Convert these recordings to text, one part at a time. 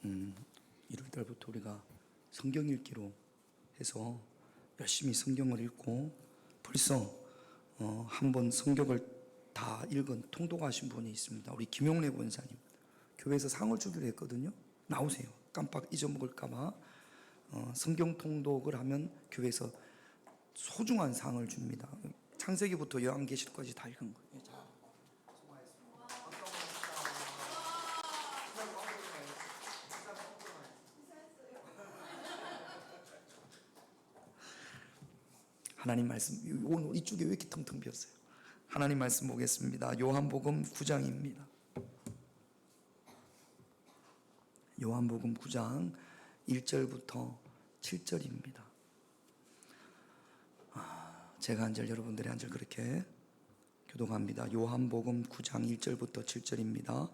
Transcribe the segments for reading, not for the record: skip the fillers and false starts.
1월달부터 우리가 성경 읽기로 해서 열심히 성경을 읽고 벌써 한번 성경을 다 읽은 통독하신 분이 있습니다. 우리 김용래 권사님. 교회에서 상을 주기로 했거든요. 나오세요. 깜빡 잊어먹을까봐. 성경 통독을 하면 교회에서 소중한 상을 줍니다. 창세기부터 요한계시록까지 다 읽은 거예요. 자, 수고하셨습니다. 하나님 말씀, 오늘 이쪽에 왜 이렇게 텅텅 비었어요? 하나님 말씀 보겠습니다. 요한복음 9장입니다. 요한복음 9장 1절부터 7절입니다. 제가 한 절, 여러분들이 한 절 그렇게 교독합니다. 요한복음 9장 1절부터 7절입니다.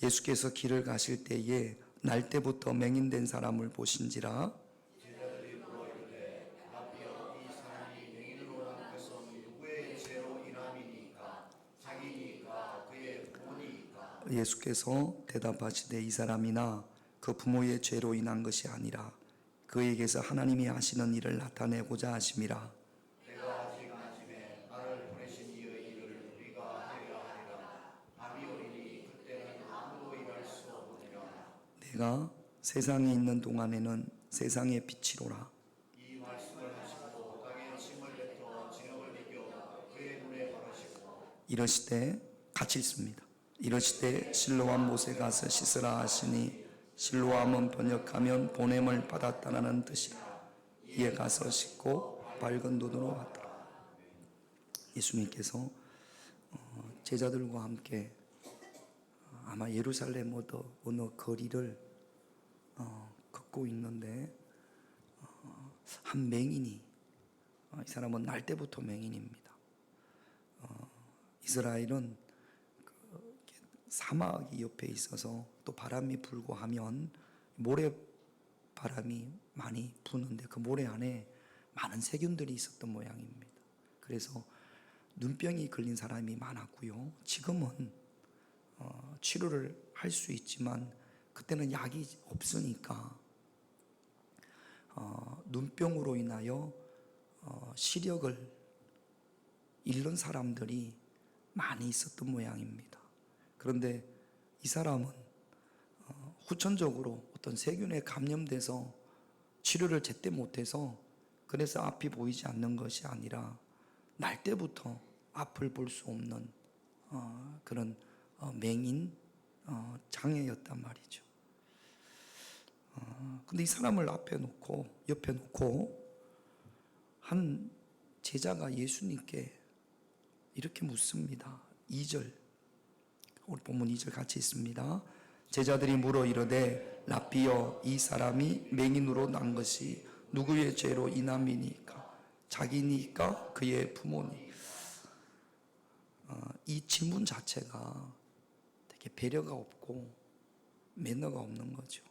예수께서 길을 가실 때에 날 때부터 맹인된 사람을 보신지라. 제자들이 물어 이르되 라비여 이 사람이 맹인으로 난 것은 누구의 죄로 인함이니까 자기니까 그의 부모니까. 예수께서 대답하시되 이 사람이나 그 부모의 죄로 인한 것이 아니라 그에게서 하나님이 하시는 일을 나타내고자 하심이라. 내가 아직 아침에 나를 보내신 이의 일을 우리가 하려 하리라. 밤이 오리니 그때는 아무도 일할 수 없느니라. 내가 세상에 있는 동안에는 세상의 빛이로라. 이 말씀을 하시고 땅에 침을 뱉어 진흙을 이겨 그의 눈에 바르시고 이러시되 같이 읽습니다. 이러시되 실로암 못에 가서 씻으라 하시니 실로암은 번역하면 보냄을 받았다는 뜻이라. 이에 가서 씻고 밝은 눈으로 왔더라. 예수님께서 제자들과 함께 아마 예루살렘 어느 거리를 걷고 있는데 한 맹인이, 이 사람은 날 때부터 맹인입니다. 이스라엘은 사막이 옆에 있어서 또 바람이 불고 하면 모래바람이 많이 부는데 그 모래 안에 많은 세균들이 있었던 모양입니다. 그래서 눈병이 걸린 사람이 많았고요. 지금은 치료를 할 수 있지만 그때는 약이 없으니까 눈병으로 인하여 시력을 잃는 사람들이 많이 있었던 모양입니다. 그런데 이 사람은 후천적으로 어떤 세균에 감염돼서 치료를 제때 못해서 그래서 앞이 보이지 않는 것이 아니라 날 때부터 앞을 볼 수 없는 그런 맹인 장애였단 말이죠. 근데 이 사람을 옆에 놓고 한 제자가 예수님께 이렇게 묻습니다. 2절, 우리 본문 2절 같이 있습니다. 제자들이 물어 이르되 라비여 이 사람이 맹인으로 난 것이 누구의 죄로 인함이니까 자기니까 그의 부모니. 이 질문 자체가 되게 배려가 없고 매너가 없는 거죠.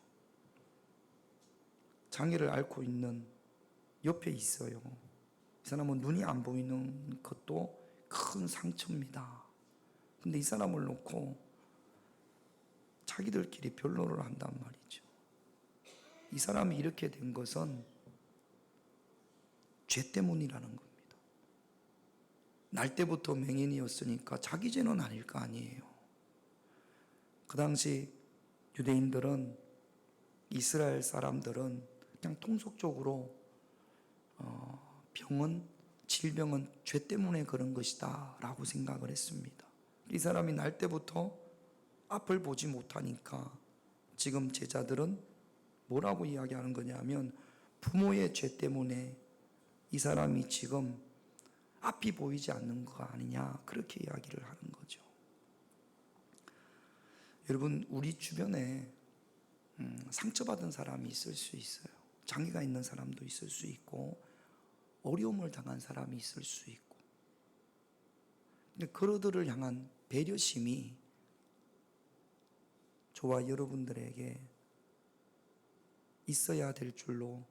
장애를 앓고 있는 옆에 있어요. 이 사람은 눈이 안 보이는 것도 큰 상처입니다. 근데 이 사람을 놓고 자기들끼리 변론을 한단 말이죠. 이 사람이 이렇게 된 것은 죄 때문이라는 겁니다. 날 때부터 맹인이었으니까 자기 죄는 아닐 거 아니에요. 그 당시 유대인들은, 이스라엘 사람들은 그냥 통속적으로 질병은 죄 때문에 그런 것이다 라고 생각을 했습니다. 이 사람이 날 때부터 앞을 보지 못하니까 지금 제자들은 뭐라고 이야기하는 거냐면 부모의 죄 때문에 이 사람이 지금 앞이 보이지 않는 거 아니냐, 그렇게 이야기를 하는 거죠. 여러분, 우리 주변에 상처받은 사람이 있을 수 있어요. 장애가 있는 사람도 있을 수 있고 어려움을 당한 사람이 있을 수 있고, 근데 그들을 향한 배려심이 저와 여러분들에게 있어야 될 줄로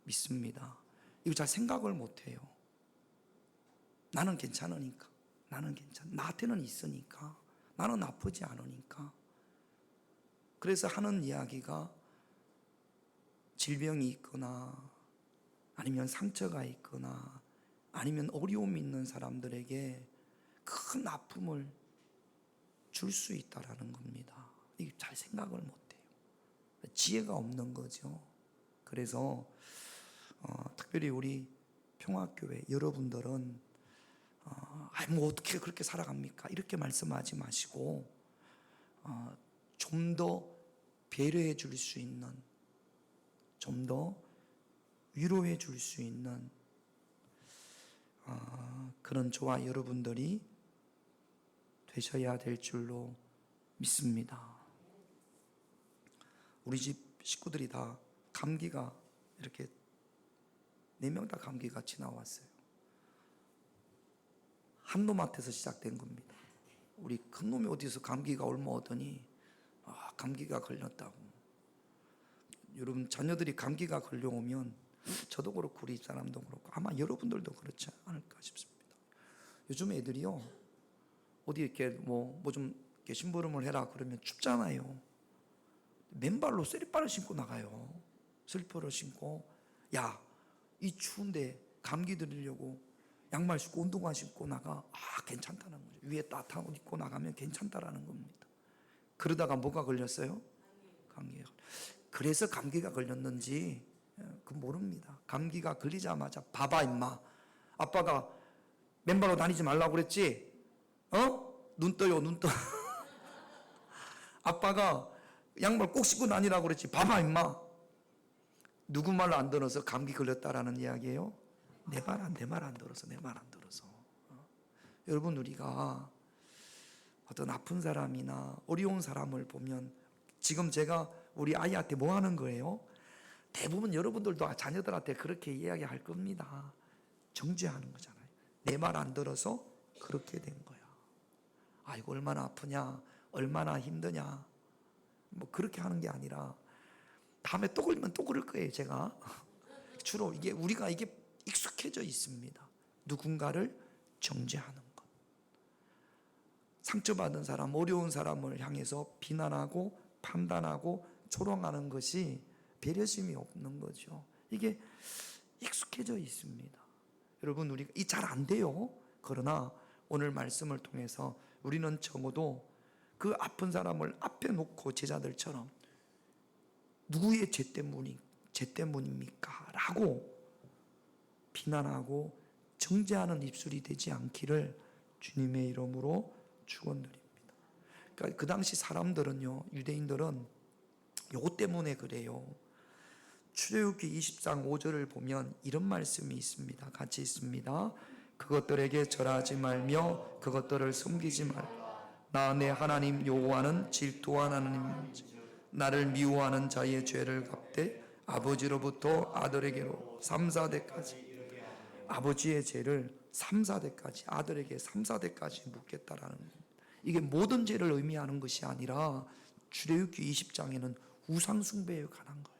믿습니다. 이거 잘 생각을 못해요. 나는 괜찮으니까, 나한테는 있으니까, 나는 아프지 않으니까. 그래서 하는 이야기가 질병이 있거나 아니면 상처가 있거나 아니면 어려움이 있는 사람들에게 큰 아픔을 줄 수 있다라는 겁니다. 이게 잘 생각을 못해요. 지혜가 없는 거죠. 그래서 특별히 우리 평화교회 여러분들은 뭐 어떻게 그렇게 살아갑니까? 이렇게 말씀하지 마시고 좀 더 배려해 줄 수 있는, 좀 더 위로해 줄 수 있는 그런 저와 여러분들이 되셔야 될 줄로 믿습니다. 우리 집 식구들이 다 감기가 이렇게 4명 다 감기가 지나왔어요. 한 놈한테서 시작된 겁니다. 우리 큰 놈이 어디서 감기가 옮아오더니 감기가 걸렸다고. 여러분 자녀들이 감기가 걸려오면 저도 그렇고 우리 사람도 그렇고 아마 여러분들도 그렇지 않을까 싶습니다. 요즘 애들이요 어디 이렇게 뭐 좀 심부름을 해라 그러면 춥잖아요. 맨발로 쓰리발을 신고 나가요. 슬리퍼를 신고. 야, 이 추운데 감기 들으려고 양말 신고 운동화 신고 나가. 괜찮다는 거죠. 위에 따뜻한 옷 입고 나가면 괜찮다라는 겁니다. 그러다가 뭐가 걸렸어요? 감기가. 그래서 감기가 걸렸는지 모릅니다. 감기가 걸리자마자 봐봐 임마. 아빠가 맨발로 다니지 말라고 그랬지? 눈 떠요 눈 떠. 아빠가 양말 꼭 신고 다니라고 그랬지. 봐봐 임마. 누구 말 안 들어서 감기 걸렸다라는 이야기예요? 내 말 안 들어서. 여러분 우리가 어떤 아픈 사람이나 어려운 사람을 보면 지금 제가 우리 아이한테 뭐 하는 거예요? 대부분 여러분들도 자녀들한테 그렇게 이야기할 겁니다. 정죄하는 거잖아요. 내 말 안 들어서 그렇게 된 거야. 아이고 얼마나 아프냐, 얼마나 힘드냐. 뭐 그렇게 하는 게 아니라 다음에 또 걸리면 또 그럴 거예요. 제가 주로 우리가 익숙해져 있습니다. 누군가를 정죄하는 것. 상처받은 사람, 어려운 사람을 향해서 비난하고 판단하고 조롱하는 것이 배려심이 없는 거죠. 이게 익숙해져 있습니다. 여러분 우리가 잘 안 돼요. 그러나 오늘 말씀을 통해서 우리는 적어도 그 아픈 사람을 앞에 놓고 제자들처럼 누구의 죄 때문입니까? 라고 비난하고 정죄하는 입술이 되지 않기를 주님의 이름으로 축원드립니다. 그러니까 그 당시 사람들은요, 유대인들은 요것 때문에 그래요. 출애굽기 20장 5절을 보면 이런 말씀이 있습니다. 같이 있습니다. 그것들에게 절하지 말며 그것들을 섬기지 말라. 나 내 하나님 여호와는 질투한 하나님인지 나를 미워하는 자의 죄를 갚되 아버지로부터 아들에게로 3, 4대까지 아버지의 죄를 3, 4대까지 아들에게 3, 4대까지 묻겠다라는 겁니다. 이게 모든 죄를 의미하는 것이 아니라 출애굽기 20장에는 우상숭배에 관한 거예요.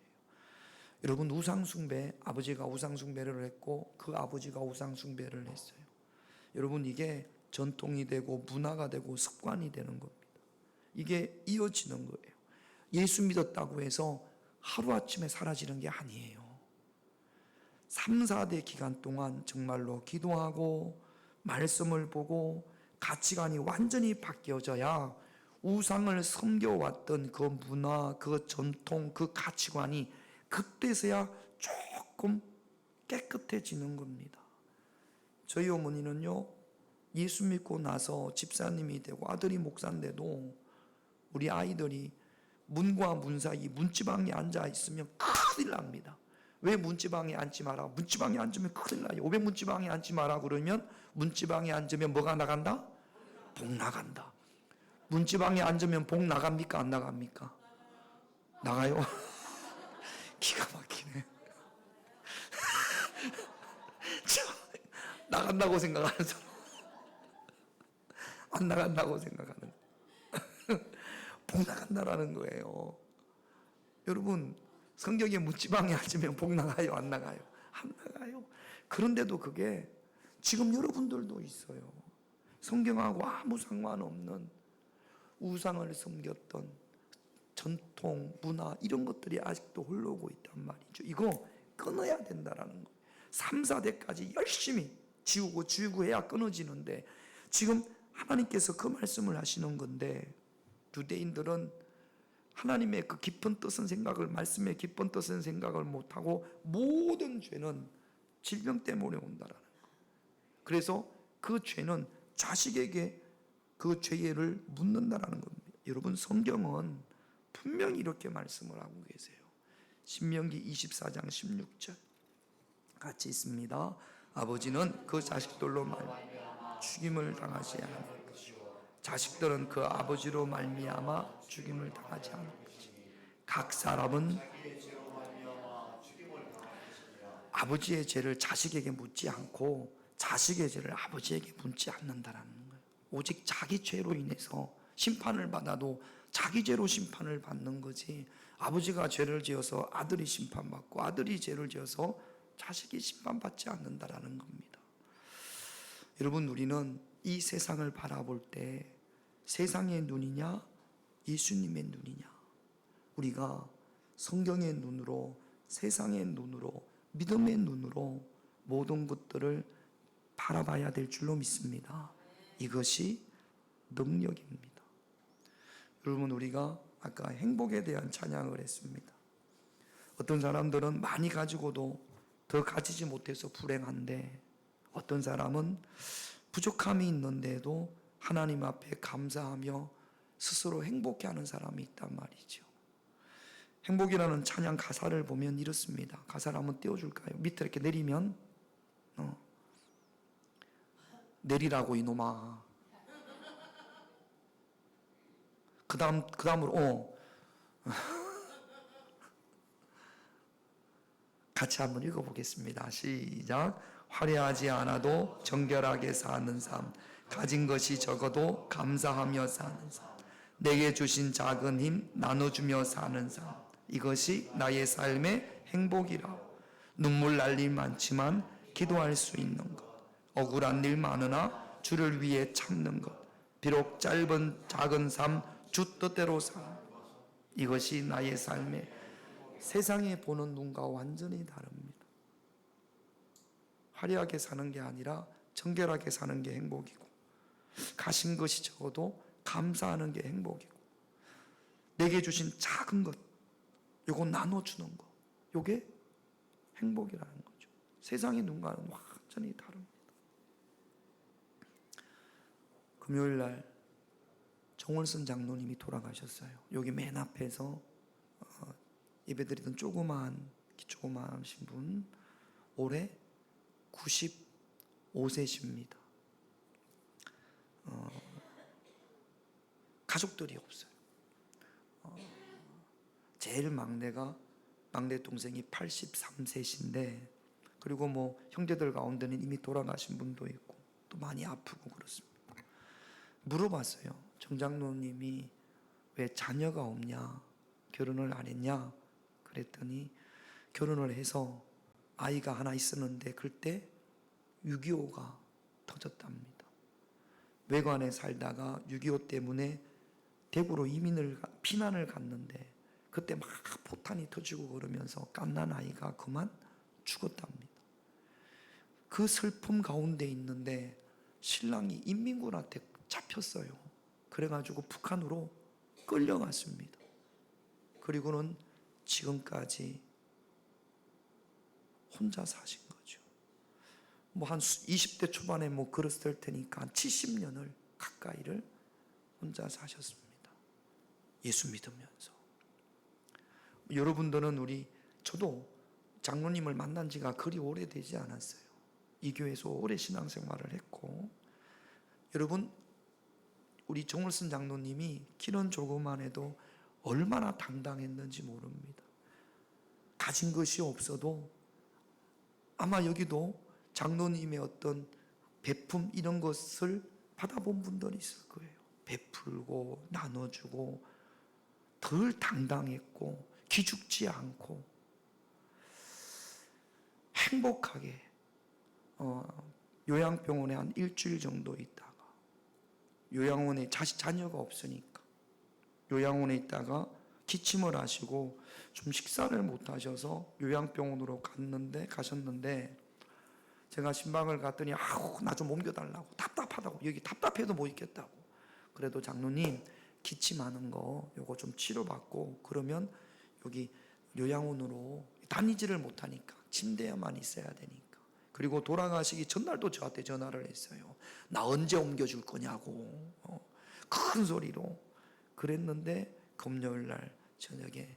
여러분 우상숭배, 아버지가 우상숭배를 했고 그 아버지가 우상숭배를 했어요. 여러분 이게 전통이 되고 문화가 되고 습관이 되는 겁니다. 이게 이어지는 거예요. 예수 믿었다고 해서 하루아침에 사라지는 게 아니에요. 3, 4대 기간 동안 정말로 기도하고 말씀을 보고 가치관이 완전히 바뀌어져야 우상을 섬겨왔던 그 문화, 그 전통, 그 가치관이 그때서야 조금 깨끗해지는 겁니다. 저희 어머니는요, 예수 믿고 나서 집사님이 되고 아들이 목사인데도 우리 아이들이 문과 문 사이 문지방에 앉아 있으면 큰일 납니다. 왜 문지방에 앉지 마라? 문지방에 앉으면 큰일 나요. 왜 문지방에 앉지 마라 그러면 문지방에 앉으면 뭐가 나간다? 복 나간다. 문지방에 앉으면 복 나갑니까? 안 나갑니까? 나가요? 기가 막히네. 나간다고 생각하는 사람 안 나간다고 생각하는 복 나간다라는 거예요. 여러분 성경에 문지방에 앉으면 복 나가요? 안 나가요? 안 나가요. 그런데도 그게 지금 여러분들도 있어요. 성경하고 아무 상관없는 우상을 섬겼던 전통, 문화 이런 것들이 아직도 흘러오고 있단 말이죠. 이거 끊어야 된다라는 거예요. 3, 4대까지 열심히 지우고 해야 끊어지는데 지금 하나님께서 그 말씀을 하시는 건데 유대인들은 하나님의 그 깊은 뜻은 생각을, 말씀의 깊은 뜻은 생각을 못하고 모든 죄는 질병 때문에 온다라는 거예요. 그래서 그 죄는 자식에게 그 죄를 묻는다라는 겁니다. 여러분, 성경은 분명히 이렇게 말씀을 하고 계세요. 신명기 24장 16절 같이 있습니다. 아버지는 그 자식들로 말미암아 죽임을 당하지 않을 것이요 자식들은 그 아버지로 말미암아 죽임을 당하지 않을 것이니 각 사람은 아버지의 죄를 자식에게 묻지 않고 자식의 죄를 아버지에게 묻지 않는다라는 거예요. 오직 자기 죄로 인해서 심판을 받아도 자기 죄로 심판을 받는 거지, 아버지가 죄를 지어서 아들이 심판받고 아들이 죄를 지어서 자식이 심판받지 않는다라는 겁니다. 여러분, 우리는 이 세상을 바라볼 때 세상의 눈이냐 예수님의 눈이냐, 우리가 성경의 눈으로, 세상의 눈으로, 믿음의 눈으로 모든 것들을 바라봐야 될 줄로 믿습니다. 이것이 능력입니다. 여러분, 우리가 아까 행복에 대한 찬양을 했습니다. 어떤 사람들은 많이 가지고도 더 가지지 못해서 불행한데, 어떤 사람은 부족함이 있는데도 하나님 앞에 감사하며 스스로 행복해하는 사람이 있단 말이죠. 행복이라는 찬양 가사를 보면 이렇습니다. 가사를 한번 띄워줄까요? 밑에 이렇게 내리면 내리라고 이놈아. 그 다음으로 같이 한번 읽어보겠습니다. 시작. 화려하지 않아도 정결하게 사는 삶, 가진 것이 적어도 감사하며 사는 삶, 내게 주신 작은 힘 나눠주며 사는 삶, 이것이 나의 삶의 행복이라. 눈물 날 일 많지만 기도할 수 있는 것, 억울한 일 많으나 주를 위해 참는 것, 비록 짧은 작은 삶 주 뜻대로 사는 것, 이것이 나의 삶의, 세상에 보는 눈과 완전히 다릅니다. 화려하게 사는 게 아니라 정결하게 사는 게 행복이고, 가진 것이 적어도 감사하는 게 행복이고, 내게 주신 작은 것, 요거 나눠주는 것, 요게 행복이라는 거죠. 세상의 눈과는 완전히 다릅니다. 금요일 날 정월선 장로님이 돌아가셨어요. 여기 맨 앞에서 예배드리던 조그마하신 분, 올해 95세십니다. 가족들이 없어요. 제일 막내 동생이 83세신데, 그리고 뭐 형제들 가운데는 이미 돌아가신 분도 있고 또 많이 아프고 그렇습니다. 물어봤어요. 정장로님이 왜 자녀가 없냐, 결혼을 안 했냐 그랬더니, 결혼을 해서 아이가 하나 있었는데 그때 6.25가 터졌답니다. 외관에 살다가 6.25 때문에 대구로 피난을 갔는데 그때 막 포탄이 터지고 그러면서 갓난 아이가 그만 죽었답니다. 그 슬픔 가운데 있는데 신랑이 인민군한테 잡혔어요. 그래가지고 북한으로 끌려갔습니다. 그리고는 지금까지 혼자 사신 거죠. 뭐 한 20대 초반에 뭐 그랬을 테니까 한 70년을 가까이를 혼자 사셨습니다. 예수 믿으면서. 여러분들은 저도 장로님을 만난 지가 그리 오래되지 않았어요. 이 교회에서 오래 신앙생활을 했고, 여러분, 우리 정월선 장로님이 키는 조그만 해도 얼마나 당당했는지 모릅니다. 가진 것이 없어도 아마 여기도 장로님의 어떤 베품 이런 것을 받아본 분들이 있을 거예요. 베풀고 나눠주고 덜 당당했고 기죽지 않고 행복하게 요양병원에 한 일주일 정도 있다가, 요양원에 자녀가 없으니까 요양원에 있다가 기침을 하시고 좀 식사를 못 하셔서 요양병원으로 가셨는데 제가 신방을 갔더니 아우 나 좀 옮겨달라고, 답답하다고, 여기 답답해도 못 있겠다고. 그래도 장로님 기침하는 거 요거 좀 치료받고 그러면 여기 요양원으로 다니지를 못하니까 침대에만 있어야 되니까. 그리고 돌아가시기 전날도 저한테 전화를 했어요. 나 언제 옮겨줄 거냐고 큰 소리로 그랬는데 금요일 날 저녁에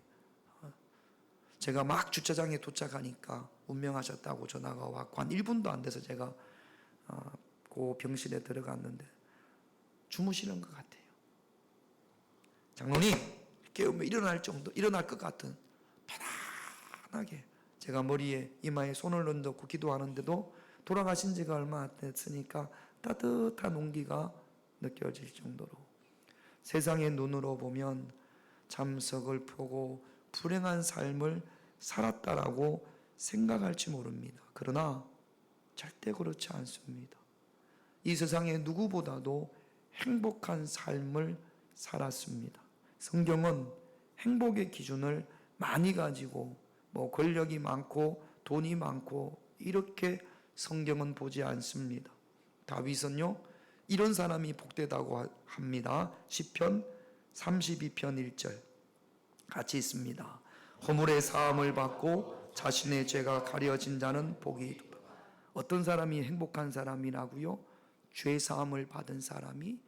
제가 막 주차장에 도착하니까 운명하셨다고 전화가 왔고 한 1분도 안 돼서 제가 그 병실에 들어갔는데 주무시는 것 같아요. 장로님 깨우면 일어날 것 같은 편안하게 제가 머리에 이마에 손을 얹고 기도하는데도 돌아가신 지가 얼마 안 됐으니까 따뜻한 온기가 느껴질 정도로 세상의 눈으로 보면 잠석을 펴고 불행한 삶을 살았다라고 생각할지 모릅니다. 그러나 절대 그렇지 않습니다. 이 세상의 누구보다도 행복한 삶을 살았습니다. 성경은 행복의 기준을 많이 가지고 권력이 많고 돈이 많고 이렇게 성경은 보지 않습니다. 다윗은요 이런 사람이 복되다고 합니다. 시편 32편 1절 같이 있습니다. 허물의 사함을 받고 자신의 죄가 가려진 자는 복이 있도다. 어떤 사람이 행복한 사람이라고요? 죄 사함을 받은 사람이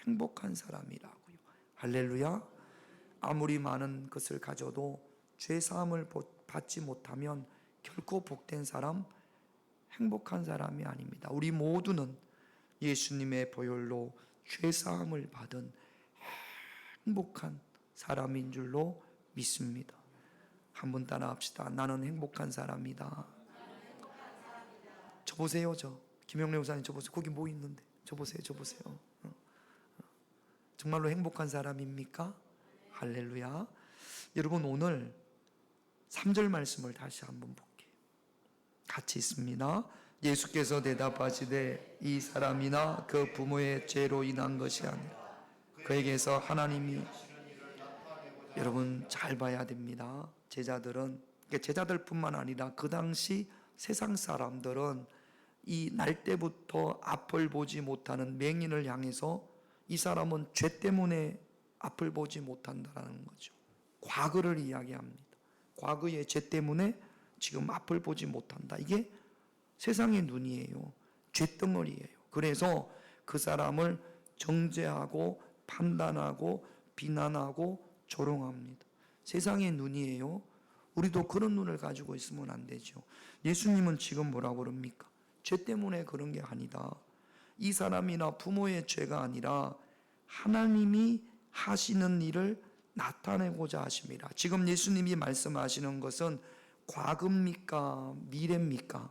행복한 사람이라고요. 할렐루야. 아무리 많은 것을 가져도 죄 사함을 받지 못하면 결코 복된 사람, 행복한 사람이 아닙니다. 우리 모두는 예수님의 보혈로 죄 사함을 받은 행복한 사람인 줄로 믿습니다. 한번 따라합시다. 나는 행복한 사람이다. 저 보세요. 김영래 목사님 저 보세요. 거기 뭐 있는데 저 보세요. 정말로 행복한 사람입니까? 할렐루야. 여러분 오늘 3절 말씀을 다시 한번 볼게요. 같이 있습니다. 예수께서 대답하시되 이 사람이나 그 부모의 죄로 인한 것이 아니라 그에게서 하나님이 여러분 잘 봐야 됩니다. 제자들뿐만 아니라 그 당시 세상 사람들은 이 날 때부터 앞을 보지 못하는 맹인을 향해서 이 사람은 죄 때문에 앞을 보지 못한다는 거죠. 과거를 이야기합니다. 과거의 죄 때문에 지금 앞을 보지 못한다. 이게 세상의 눈이에요. 죄덩어리예요. 그래서 그 사람을 정죄하고 판단하고 비난하고 조롱합니다. 세상의 눈이에요. 우리도 그런 눈을 가지고 있으면 안 되죠. 예수님은 지금 뭐라고 그럽니까? 죄 때문에 그런 게 아니다. 이 사람이나 부모의 죄가 아니라 하나님이 하시는 일을 나타내고자 하십니다. 지금 예수님이 말씀하시는 것은 과거입니까? 미래입니까?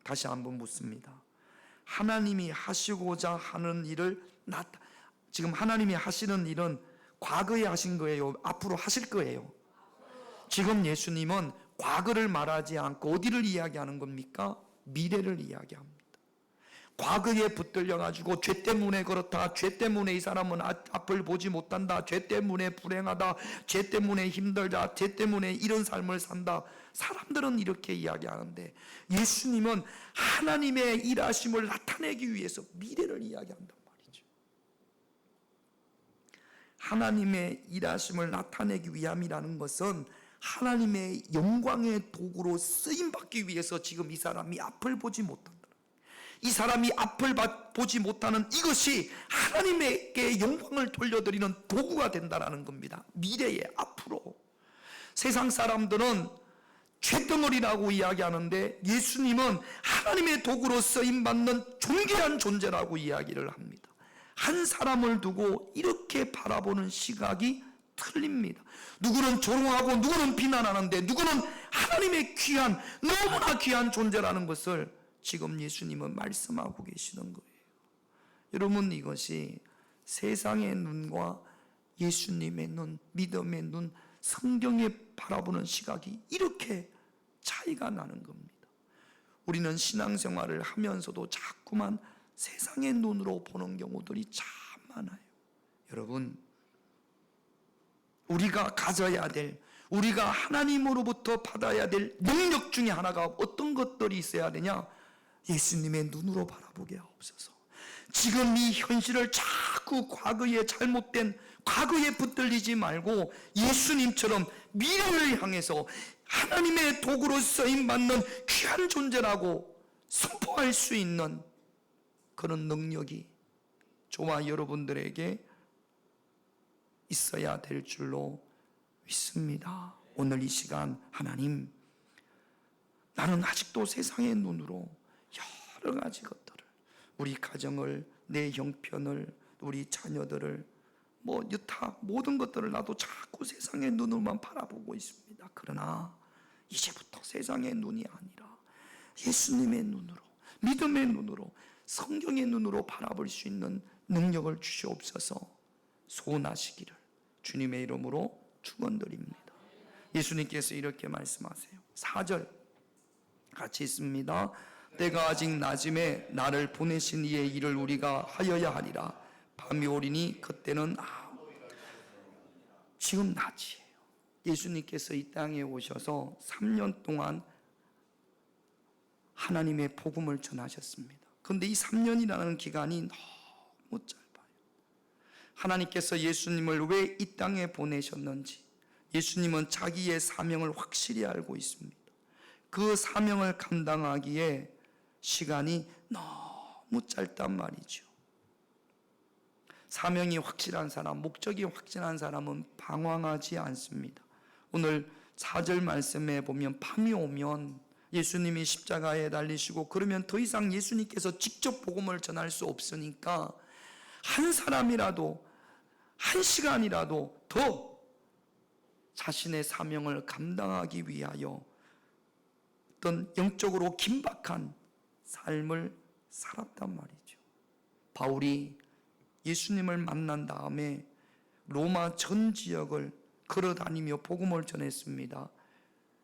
다시 한번 묻습니다. 하나님이 하시고자 하는 일을 지금 하나님이 하시는 일은 과거에 하신 거예요? 앞으로 하실 거예요? 지금 예수님은 과거를 말하지 않고 어디를 이야기하는 겁니까? 미래를 이야기합니다. 과거에 붙들려 가지고 죄 때문에 그렇다, 죄 때문에 이 사람은 앞을 보지 못한다, 죄 때문에 불행하다, 죄 때문에 힘들다, 죄 때문에 이런 삶을 산다. 사람들은 이렇게 이야기하는데 예수님은 하나님의 일하심을 나타내기 위해서 미래를 이야기한단 말이죠. 하나님의 일하심을 나타내기 위함이라는 것은 하나님의 영광의 도구로 쓰임받기 위해서 지금 이 사람이 앞을 보지 못한다. 이 사람이 앞을 보지 못하는 이것이 하나님에게 영광을 돌려드리는 도구가 된다는 겁니다. 미래에 앞으로. 세상 사람들은 죄덩어리라고 이야기하는데 예수님은 하나님의 도구로 쓰임받는 존귀한 존재라고 이야기를 합니다. 한 사람을 두고 이렇게 바라보는 시각이 틀립니다. 누구는 조롱하고 누구는 비난하는데 누구는 하나님의 귀한, 너무나 귀한 존재라는 것을 지금 예수님은 말씀하고 계시는 거예요. 여러분 이것이 세상의 눈과 예수님의 눈, 믿음의 눈, 성경에 바라보는 시각이 이렇게 차이가 나는 겁니다. 우리는 신앙생활을 하면서도 자꾸만 세상의 눈으로 보는 경우들이 참 많아요. 여러분 우리가 가져야 될, 우리가 하나님으로부터 받아야 될 능력 중에 하나가 어떤 것들이 있어야 되냐? 예수님의 눈으로 바라보게 하옵소서. 지금 이 현실을 자꾸 과거에 잘못된 과거에 붙들리지 말고 예수님처럼 미래를 향해서 하나님의 도구로 쓰임받는 귀한 존재라고 선포할 수 있는 그런 능력이 저와 여러분들에게 있어야 될 줄로 믿습니다. 오늘 이 시간 하나님, 나는 아직도 세상의 눈으로 여러 가지 것들을, 우리 가정을, 내 형편을, 우리 자녀들을, 여타 모든 것들을 나도 자꾸 세상의 눈으로만 바라보고 있습니다. 그러나 이제부터 세상의 눈이 아니라 예수님의 눈으로, 믿음의 눈으로, 성경의 눈으로 바라볼 수 있는 능력을 주시옵소서. 소원하시기를 주님의 이름으로 축원드립니다. 예수님께서 이렇게 말씀하세요. 4절 같이 있습니다. 때가 아직 낮음에 나를 보내신 이의 일을 우리가 하여야 하리라. 밤이 오리니 그때는 지금 낮이에요. 예수님께서 이 땅에 오셔서 3년 동안 하나님의 복음을 전하셨습니다. 그런데 이 3년이라는 기간이 너무 짧아요. 하나님께서 예수님을 왜 이 땅에 보내셨는지 예수님은 자기의 사명을 확실히 알고 있습니다. 그 사명을 감당하기에 시간이 너무 짧단 말이죠. 사명이 확실한 사람, 목적이 확실한 사람은 방황하지 않습니다. 오늘 4절 말씀에 보면 밤이 오면 예수님이 십자가에 달리시고 그러면 더 이상 예수님께서 직접 복음을 전할 수 없으니까 한 사람이라도 한 시간이라도 더 자신의 사명을 감당하기 위하여 어떤 영적으로 긴박한 삶을 살았단 말이죠. 바울이 예수님을 만난 다음에 로마 전 지역을 걸어다니며 복음을 전했습니다.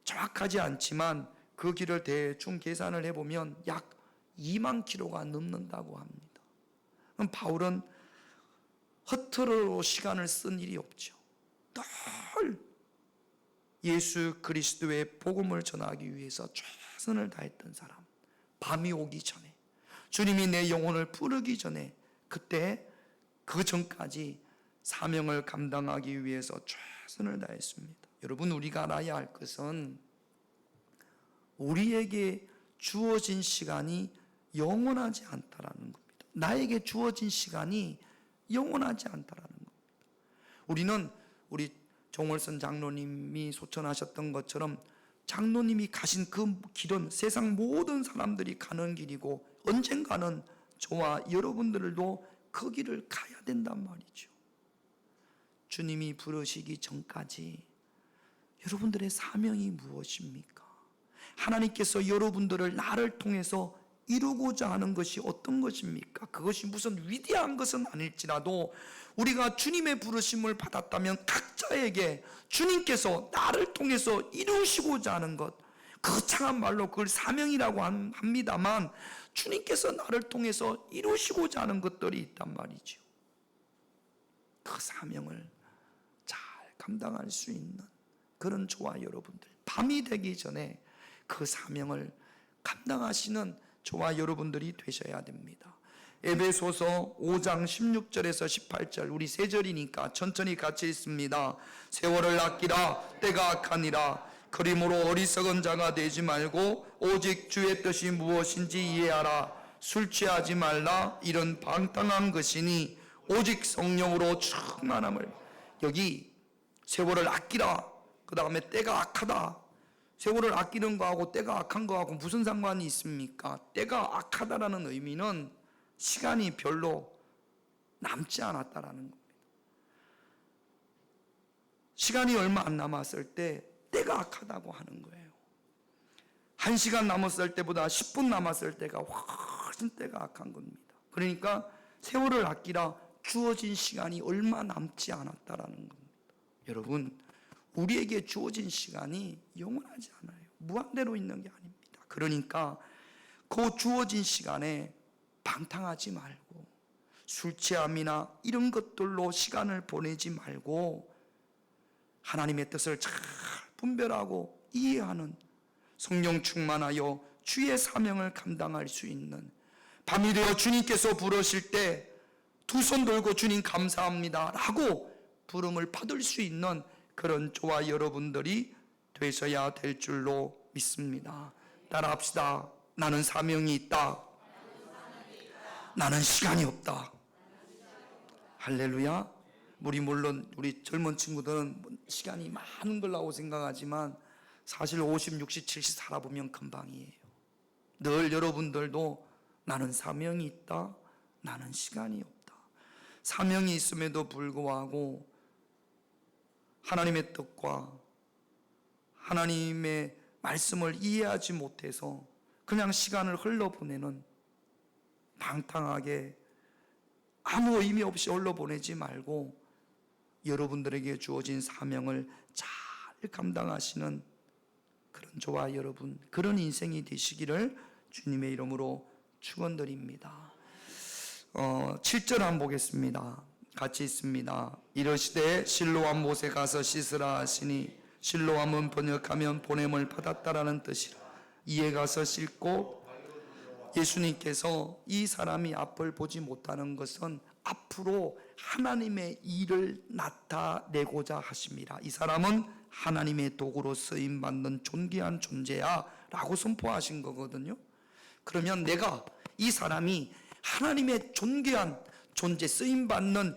정확하지 않지만 그 길을 대충 계산을 해보면 약 2만 킬로가 넘는다고 합니다. 그럼 바울은 허투루로 시간을 쓴 일이 없죠. 늘 예수 그리스도의 복음을 전하기 위해서 최선을 다했던 사람. 밤이 오기 전에, 주님이 내 영혼을 부르기 전에, 그때 그 전까지 사명을 감당하기 위해서 최선을 다했습니다. 여러분, 우리가 알아야 할 것은 우리에게 주어진 시간이 영원하지 않다라는 겁니다. 나에게 주어진 시간이 영원하지 않다라는 겁니다. 우리는 우리 정월선 장로님이 소천하셨던 것처럼 장로님이 가신 그 길은 세상 모든 사람들이 가는 길이고 언젠가는 저와 여러분들도 그 길을 가야 된단 말이죠. 주님이 부르시기 전까지 여러분들의 사명이 무엇입니까? 하나님께서 여러분들을 나를 통해서 이루고자 하는 것이 어떤 것입니까? 그것이 무슨 위대한 것은 아닐지라도 우리가 주님의 부르심을 받았다면 각자에게 주님께서 나를 통해서 이루시고자 하는 것, 거창한 말로 그걸 사명이라고 합니다만 주님께서 나를 통해서 이루시고자 하는 것들이 있단 말이죠. 그 사명을 잘 감당할 수 있는 그런 저와 여러분들, 밤이 되기 전에 그 사명을 감당하시는 저와 여러분들이 되셔야 됩니다. 에베소서 5장 16절에서 18절, 우리 세 절이니까 천천히 같이 읽습니다. 세월을 아끼라, 때가 악하니라. 그러므로 어리석은 자가 되지 말고 오직 주의 뜻이 무엇인지 이해하라. 술 취하지 말라. 이런 방탕한 것이니 오직 성령으로 충만함을. 여기 세월을 아끼라, 그 다음에 때가 악하다. 세월을 아끼는 거하고 때가 악한 거하고 무슨 상관이 있습니까? 때가 악하다라는 의미는 시간이 별로 남지 않았다라는 겁니다. 시간이 얼마 안 남았을 때 때가 악하다고 하는 거예요. 1시간 남았을 때보다 10분 남았을 때가 훨씬 때가 악한 겁니다. 그러니까 세월을 아끼라, 주어진 시간이 얼마 남지 않았다라는 겁니다. 여러분, 우리에게 주어진 시간이 영원하지 않아요. 무한대로 있는 게 아닙니다. 그러니까 그 주어진 시간에 방탕하지 말고 술 취함이나 이런 것들로 시간을 보내지 말고 하나님의 뜻을 잘 분별하고 이해하는 성령 충만하여 주의 사명을 감당할 수 있는, 밤이 되어 주님께서 부르실 때 두 손 들고 주님 감사합니다 라고 부름을 받을 수 있는 그런 저와 여러분들이 되셔야 될 줄로 믿습니다. 따라합시다. 나는 사명이 있다. 나는 시간이 없다. 할렐루야. 물론 우리 젊은 친구들은 시간이 많은 걸라고 생각하지만 사실 50, 60, 70 살아보면 금방이에요. 늘 여러분들도 나는 사명이 있다. 나는 시간이 없다. 사명이 있음에도 불구하고 하나님의 뜻과 하나님의 말씀을 이해하지 못해서 그냥 시간을 흘러보내는, 방탕하게 아무 의미 없이 흘러보내지 말고 여러분들에게 주어진 사명을 잘 감당하시는 그런 저와 여러분, 그런 인생이 되시기를 주님의 이름으로 축원드립니다. 7절 한번 보겠습니다. 같이 있습니다. 이르시되 실로암 못에 가서 씻으라 하시니, 실로암은 번역하면 보냄을 받았다라는 뜻이라. 이에 가서 씻고, 예수님께서 이 사람이 앞을 보지 못하는 것은 앞으로 하나님의 일을 나타내고자 하십니다. 이 사람은 하나님의 도구로 쓰임받는 존귀한 존재야 라고 선포하신 거거든요. 그러면 내가 이 사람이 하나님의 존귀한 존재, 쓰임받는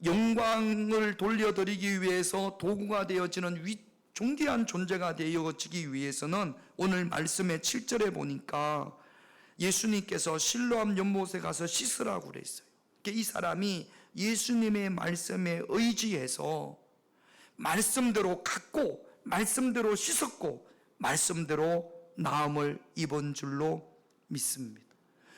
영광을 돌려드리기 위해서 도구가 되어지는 존귀한 존재가 되어지기 위해서는 오늘 말씀의 7절에 보니까 예수님께서 실로암 연못에 가서 씻으라고 그랬어요. 이 사람이 예수님의 말씀에 의지해서 말씀대로 갖고, 말씀대로 씻었고, 말씀대로 나음을 입은 줄로 믿습니다.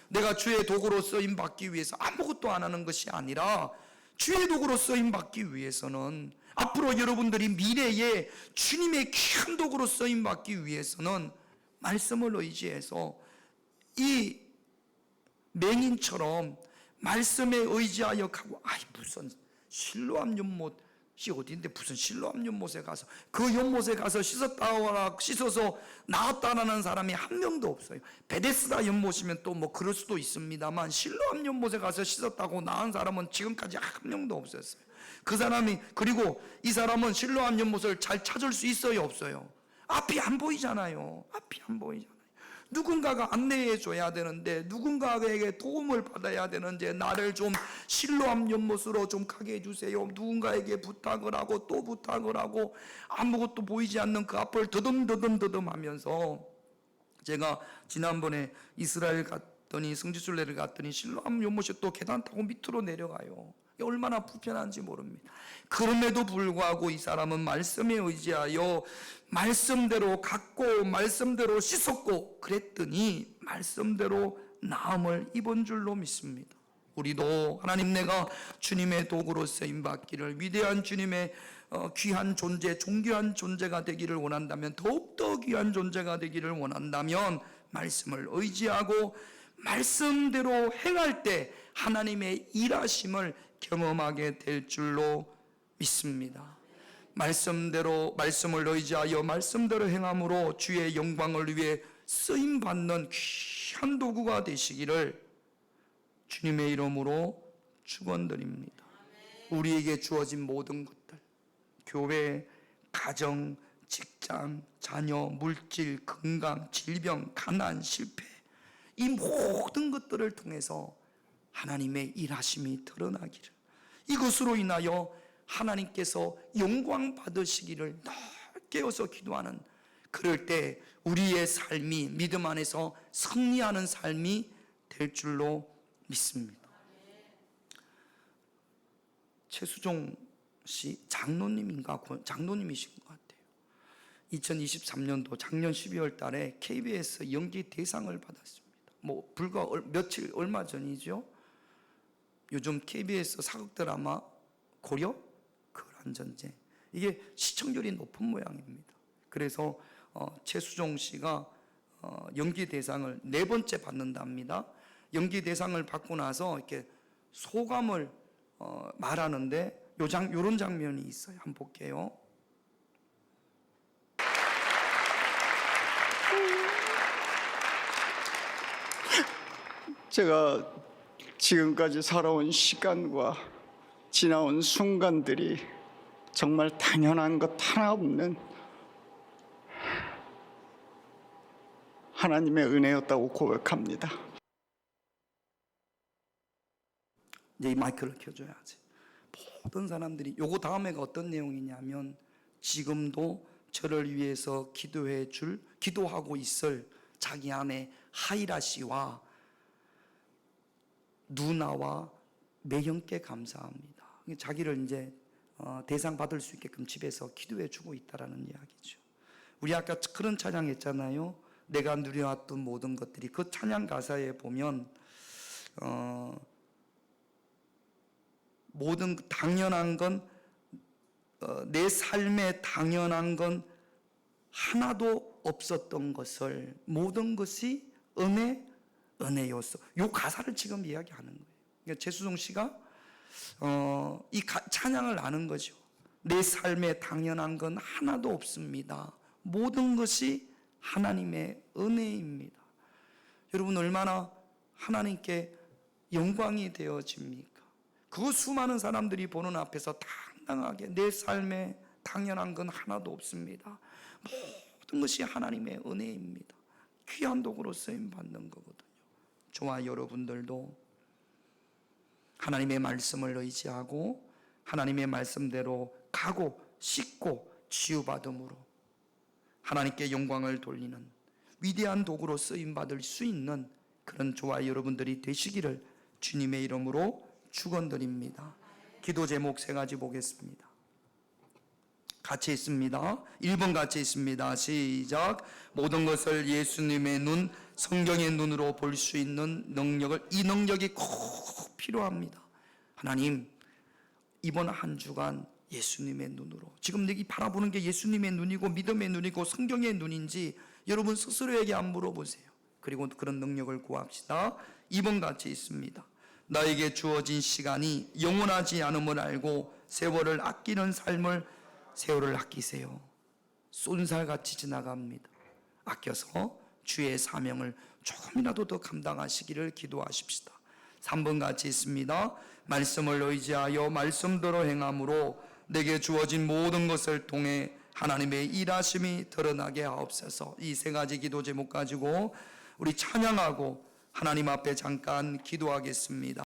내가 주의 도구로 쓰임 받기 위해서 아무것도 안 하는 것이 아니라 주의 도구로 쓰임 받기 위해서는, 앞으로 여러분들이 미래에 주님의 귀한 도구로 쓰임 받기 위해서는 말씀을 의지해서 이 맹인처럼 말씀에 의지하여 가고, 무슨 실로암 연못이 어디인데 무슨 실로암 연못에 가서, 그 연못에 가서 씻어서 나왔다라는 사람이 한 명도 없어요. 베데스다 연못이면 또 뭐 그럴 수도 있습니다만 실로암 연못에 가서 씻었다고 나은 사람은 지금까지 한 명도 없었어요. 그 사람이, 그리고 이 사람은 실로암 연못을 잘 찾을 수 있어요, 없어요? 앞이 안 보이잖아요. 앞이 안 보이잖아요. 누군가가 안내해 줘야 되는데, 누군가에게 도움을 받아야 되는데, 나를 좀 실로암 연못으로 좀 가게 해주세요. 누군가에게 부탁을 하고 또 부탁을 하고 아무것도 보이지 않는 그 앞을 더듬 하면서, 제가 지난번에 이스라엘 갔더니, 성지순례를 갔더니 실로암 연못이 또 계단 타고 밑으로 내려가요. 얼마나 불편한지 모릅니다. 그럼에도 불구하고 이 사람은 말씀에 의지하여 말씀대로 갖고 말씀대로 씻었고, 그랬더니 말씀대로 나음을 입은 줄로 믿습니다. 우리도 하나님, 내가 주님의 도구로 쓰임받기를, 위대한 주님의 귀한 존재, 존귀한 존재가 되기를 원한다면, 더욱더 귀한 존재가 되기를 원한다면 말씀을 의지하고 말씀대로 행할 때 하나님의 일하심을 경험하게 될 줄로 믿습니다. 말씀을 의지하여 말씀대로 행함으로 주의 영광을 위해 쓰임받는 귀한 도구가 되시기를 주님의 이름으로 축원드립니다. 우리에게 주어진 모든 것들, 교회, 가정, 직장, 자녀, 물질, 건강, 질병, 가난, 실패, 이 모든 것들을 통해서 하나님의 일하심이 드러나기를, 이것으로 인하여 하나님께서 영광 받으시기를 늘 깨어서 기도하는, 그럴 때 우리의 삶이 믿음 안에서 승리하는 삶이 될 줄로 믿습니다. 최수종 씨, 장로님이신 것 같아요. 2023년도 작년 12월 달에 KBS 연기 대상을 받았습니다. 불과 얼마 전이죠. 요즘 KBS 사극 드라마 고려 그란전쟁, 이게 시청률이 높은 모양입니다. 그래서 최수종 씨가 연기 대상을 4번째 받는답니다. 연기 대상을 받고 나서 이렇게 소감을 말하는데 요런 장면이 있어요. 한번 볼게요. 제가 지금까지 살아온 시간과 지나온 순간들이 정말 당연한 것 하나 없는 하나님의 은혜였다고 고백합니다. 이제 이 마이크를 켜줘야지. 모든 사람들이 요거 다음에가 어떤 내용이냐면 지금도 저를 위해서 기도하고 있을 자기 아내 하이라 씨와 누나와 매형께 감사합니다. 자기를 이제 대상 받을 수 있게끔 집에서 기도해 주고 있다라는 이야기죠. 우리 아까 그런 찬양 했잖아요. 내가 누려왔던 모든 것들이. 그 찬양 가사에 보면 모든 당연한 건 내 삶에 당연한 건 하나도 없었던 것을 모든 것이 은혜였어. 요 가사를 지금 이야기하는 거예요. 그러니까 재수종 씨가 이 찬양을 아는 거죠. 내 삶에 당연한 건 하나도 없습니다. 모든 것이 하나님의 은혜입니다. 여러분 얼마나 하나님께 영광이 되어집니까? 그 수많은 사람들이 보는 앞에서 당당하게 내 삶에 당연한 건 하나도 없습니다. 모든 것이 하나님의 은혜입니다. 귀한 도구로 쓰임 받는 거거든요. 저와 여러분들도 하나님의 말씀을 의지하고 하나님의 말씀대로 가고 씻고 치유받음으로 하나님께 영광을 돌리는 위대한 도구로 쓰임 받을 수 있는 그런 저와 여러분들이 되시기를 주님의 이름으로 축원드립니다. 기도 제목 세 가지 보겠습니다. 같이 있습니다. 1번 같이 있습니다. 시작. 모든 것을 예수님의 눈, 성경의 눈으로 볼 수 있는 이 능력이 꼭 필요합니다. 하나님, 이번 한 주간 예수님의 눈으로, 지금 내가 바라보는 게 예수님의 눈이고 믿음의 눈이고 성경의 눈인지 여러분 스스로에게 한번 물어보세요. 그리고 그런 능력을 구합시다. 2번 같이 있습니다. 나에게 주어진 시간이 영원하지 않음을 알고 세월을 아끼세요. 쏜살같이 지나갑니다. 아껴서 주의 사명을 조금이라도 더 감당하시기를 기도하십시다. 3번 같이 있습니다. 말씀을 의지하여 말씀대로 행함으로 내게 주어진 모든 것을 통해 하나님의 일하심이 드러나게 하옵소서. 이 세 가지 기도 제목 가지고 우리 찬양하고 하나님 앞에 잠깐 기도하겠습니다.